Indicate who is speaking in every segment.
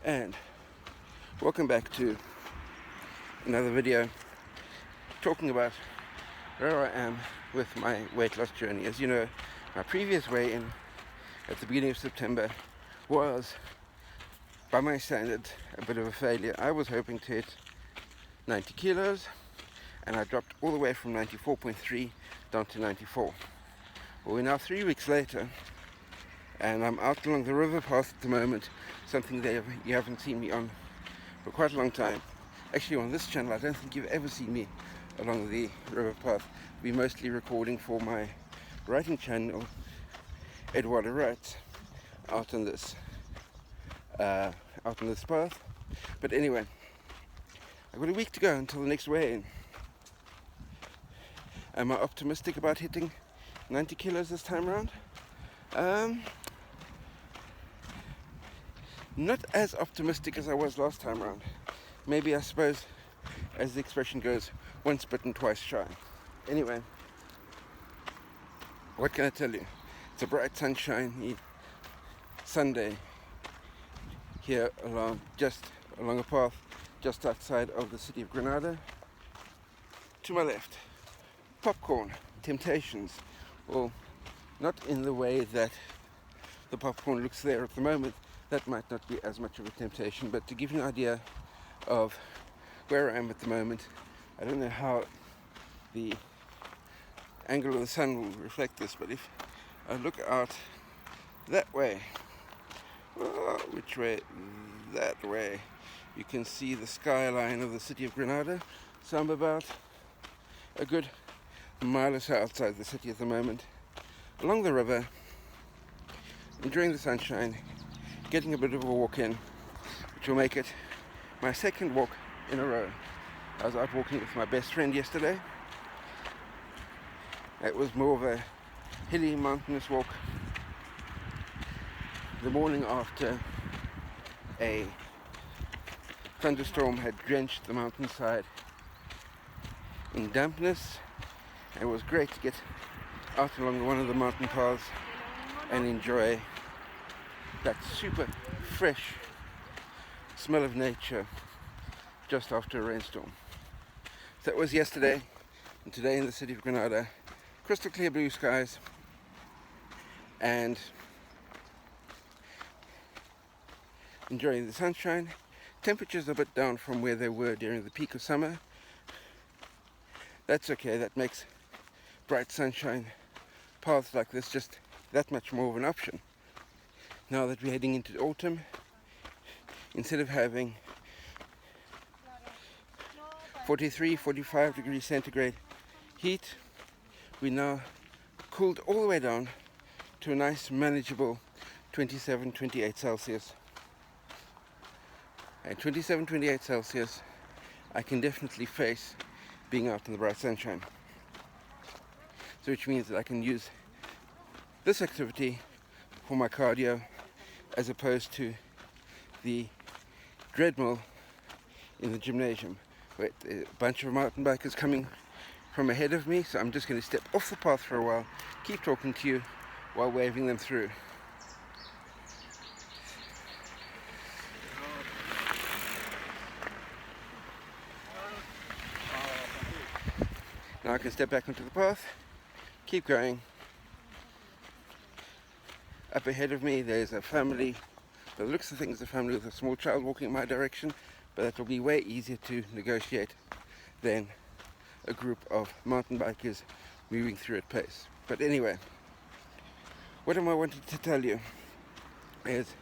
Speaker 1: And welcome back to another video talking about where I am with my weight loss journey. As you know, my previous weigh-in at the beginning of September was, by my standards, a bit of a failure. I was hoping to hit 90 kilos and I dropped all the way from 94.3 down to 94. Well, we're now 3 weeks later and I'm out along the river path at the moment, something that you haven't seen me on for quite a long time. Actually, on this channel I don't think you've ever seen me along the river path. I'll be mostly recording for my writing channel, Eduardo Writes, out on this path. But anyway, I've got a week to go until the next weigh-in. Am I optimistic about hitting 90 kilos this time around? Not as optimistic as I was last time around. Maybe, I suppose, as the expression goes, once bitten, twice shy. Anyway, what can I tell you? It's a bright sunshiny Sunday here along a path just outside of the city of Granada. To my left, popcorn, temptations. Well, not in the way that the popcorn looks there at the moment. That might not be as much of a temptation, but to give you an idea of where I am at the moment, I don't know how the angle of the sun will reflect this, but if I look out that way, which way? That way, you can see the skyline of the city of Granada. So I'm about a good mile or so outside the city at the moment, along the river, enjoying the sunshine, getting a bit of a walk in, which will make it my second walk in a row. I was out walking with my best friend yesterday. It was more of a hilly, mountainous walk. The morning after a thunderstorm had drenched the mountainside in dampness, it was great to get out along one of the mountain paths and enjoy that super fresh smell of nature just after a rainstorm. So that was yesterday, and today in the city of Granada, crystal clear blue skies and enjoying the sunshine. Temperatures are a bit down from where they were during the peak of summer. That's okay, that makes bright sunshine paths like this just that much more of an option. Now that we're heading into autumn, instead of having 43, 45 degrees centigrade heat, we now cooled all the way down to a nice manageable 27, 28 Celsius. At 27, 28 Celsius, I can definitely face being out in the bright sunshine. So which means that I can use this activity for my cardio as opposed to the treadmill in the gymnasium. Wait, a bunch of mountain bikers coming from ahead of me, so I'm just going to step off the path for a while, keep talking to you while waving them through. Now I can step back onto the path, keep going. Up ahead of me there's a family, by the looks of things, a family with a small child walking in my direction, but that will be way easier to negotiate than a group of mountain bikers moving through at pace. But anyway, what am I wanting to tell you is,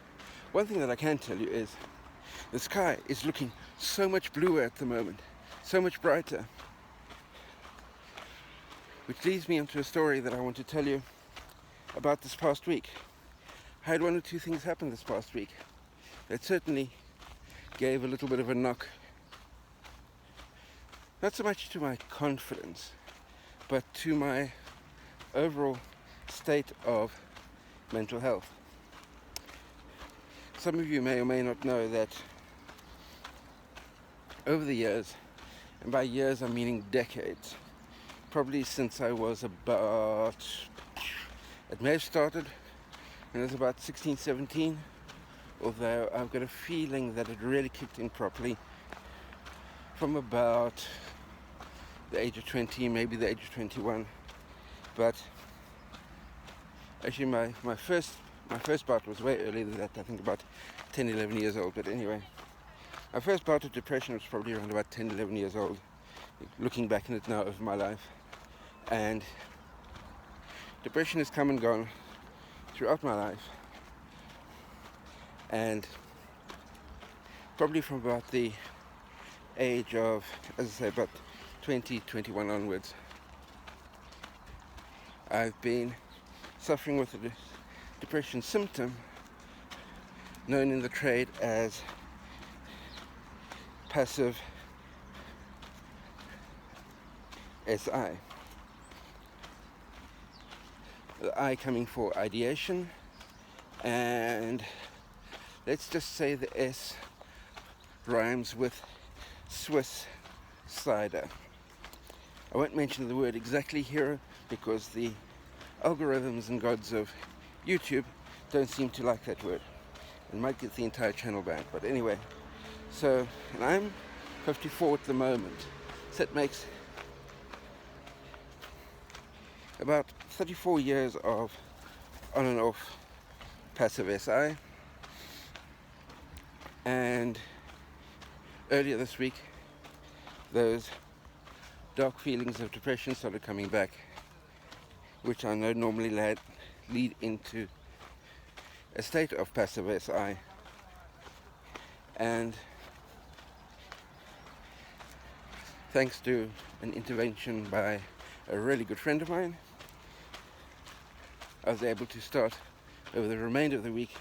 Speaker 1: one thing that I can tell you is the sky is looking so much bluer at the moment, so much brighter. Which leads me onto a story that I want to tell you about this past week. I had one or two things happen this past week that certainly gave a little bit of a knock, not so much to my confidence, but to my overall state of mental health. Some of you may or may not know that over the years, and by years I'm meaning decades, probably since I was it may have started when I was about 16, 17, although I've got a feeling that it really kicked in properly from about the age of 20, maybe the age of 21. But actually my first bout was way earlier than that, I think about 10, 11 years old. But anyway, my first bout of depression was probably around about 10, 11 years old, looking back on it now over my life. And depression has come and gone throughout my life, and probably from about the age of, as I say, about 20, 21 onwards, I've been suffering with a depression symptom known in the trade as passive SI. The I coming for ideation, and let's just say the S rhymes with Swiss cider. I won't mention the word exactly here because the algorithms and gods of YouTube don't seem to like that word. It might get the entire channel banned, but anyway. So, and I'm 54 at the moment, so that makes about 34 years of on and off passive SI. And earlier this week, those dark feelings of depression started coming back, which I know normally lead into a state of passive SI. And thanks to an intervention by a really good friend of mine, I was able to start over the remainder of the week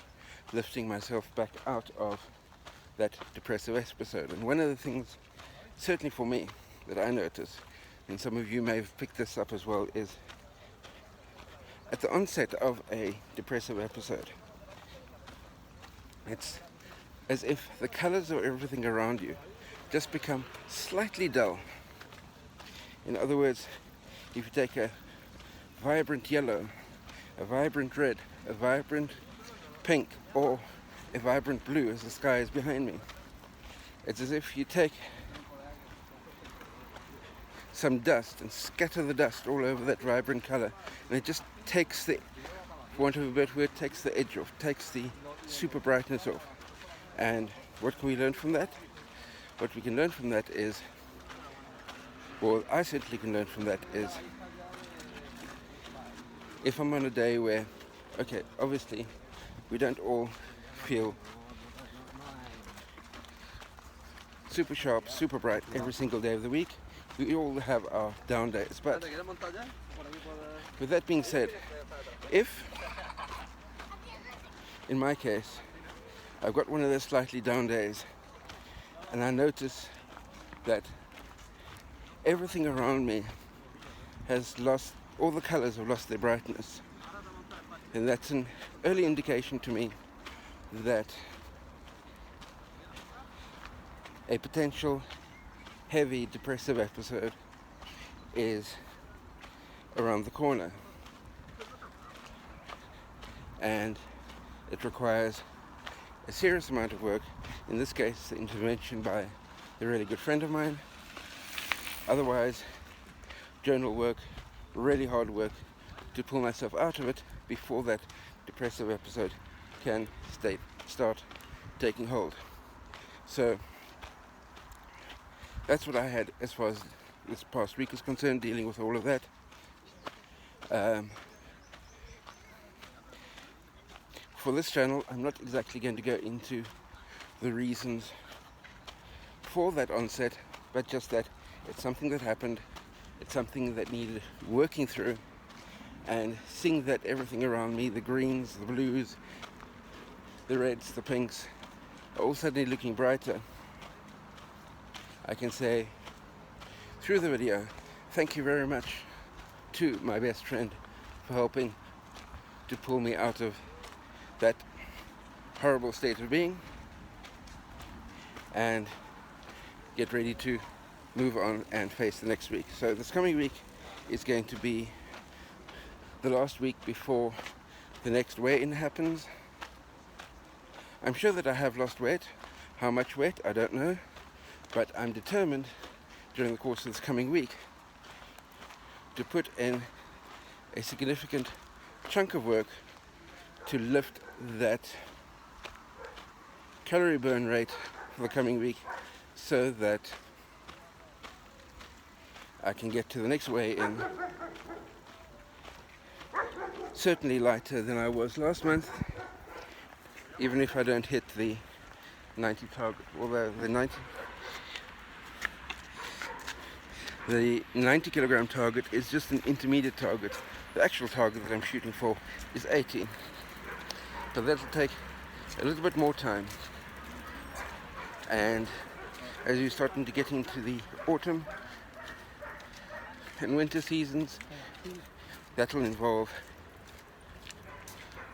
Speaker 1: lifting myself back out of that depressive episode. And one of the things, certainly for me, that I notice, and some of you may have picked this up as well, is at the onset of a depressive episode, it's as if the colors of everything around you just become slightly dull. In other words, if you take a vibrant yellow, a vibrant red, a vibrant pink, or a vibrant blue as the sky is behind me, it's as if you take some dust and scatter the dust all over that vibrant color, and it just takes the, for want of a better word, takes the edge off, takes the super brightness off. And what can we learn from that? What we can learn from that is, well, I certainly can learn from that is, if I'm on a day where, okay, obviously we don't all feel super sharp, super bright every single day of the week. We all have our down days. But with that being said, if, in my case, I've got one of those slightly down days and I notice that everything around me has lost, all the colors have lost their brightness, and that's an early indication to me that a potential heavy depressive episode is around the corner, and it requires a serious amount of work, in this case the intervention by a really good friend of mine, otherwise journal work, really hard work to pull myself out of it before that depressive episode can start taking hold. So that's what I had as far as this past week is concerned, dealing with all of that. For this channel, I'm not exactly going to go into the reasons for that onset, but just that it's something that happened, it's something that needed working through, and seeing that everything around me, the greens, the blues, the reds, the pinks, are all suddenly looking brighter, I can say through the video, thank you very much to my best friend for helping to pull me out of that horrible state of being and get ready to move on and face the next week. So this coming week is going to be the last week before the next weigh-in happens. I'm sure that I have lost weight. How much weight, I don't know. But I'm determined during the course of this coming week to put in a significant chunk of work to lift that calorie burn rate for the coming week, so that I can get to the next weigh-in certainly lighter than I was last month, even if I don't hit the 90 target, although the 90 kilogram target is just an intermediate target. The actual target that I'm shooting for is 80, but that'll take a little bit more time. And as you're starting to get into the autumn and winter seasons, that'll involve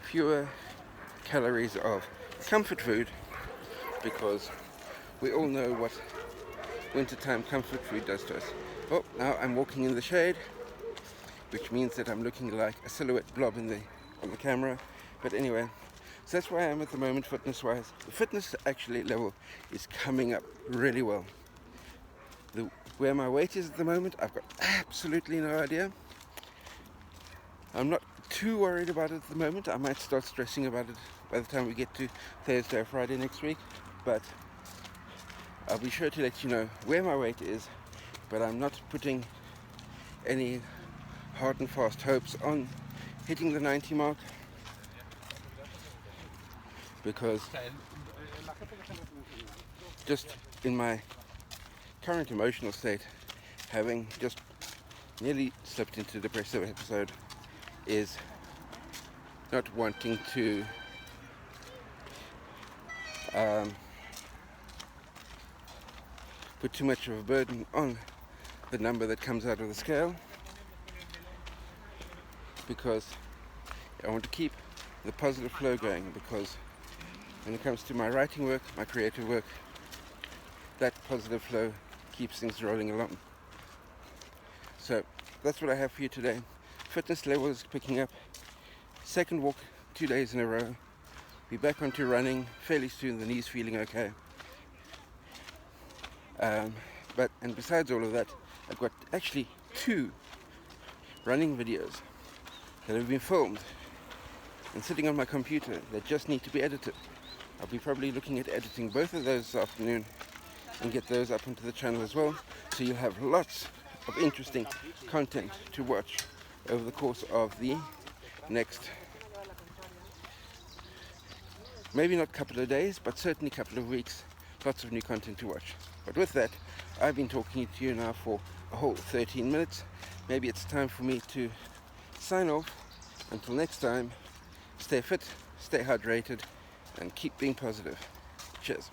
Speaker 1: fewer calories of comfort food, because we all know what wintertime comfort food does to us. Oh, now I'm walking in the shade, which means that I'm looking like a silhouette blob on the camera. But anyway, so that's where I am at the moment, fitness-wise. The fitness actually level is coming up really well. Where my weight is at the moment, I've got absolutely no idea. I'm not too worried about it at the moment. I might start stressing about it by the time we get to Thursday or Friday next week. But I'll be sure to let you know where my weight is. But I'm not putting any hard and fast hopes on hitting the 90 mark, because just in my current emotional state, having just nearly slipped into a depressive episode, is not wanting to put too much of a burden on the number that comes out of the scale, because I want to keep the positive flow going, because when it comes to my writing work, my creative work, that positive flow keeps things rolling along. So that's what I have for you today. Fitness level is picking up. Second walk 2 days in a row. Be back onto running fairly soon. The knee's feeling okay. And besides all of that, I've got actually 2 running videos that have been filmed and sitting on my computer that just need to be edited. I'll be probably looking at editing both of those this afternoon and get those up onto the channel as well, so you'll have lots of interesting content to watch over the course of the next, maybe not couple of days, but certainly couple of weeks. Lots of new content to watch. But with that, I've been talking to you now for a whole 13 minutes. Maybe it's time for me to sign off. Until next time, stay fit, stay hydrated, and keep being positive. Cheers.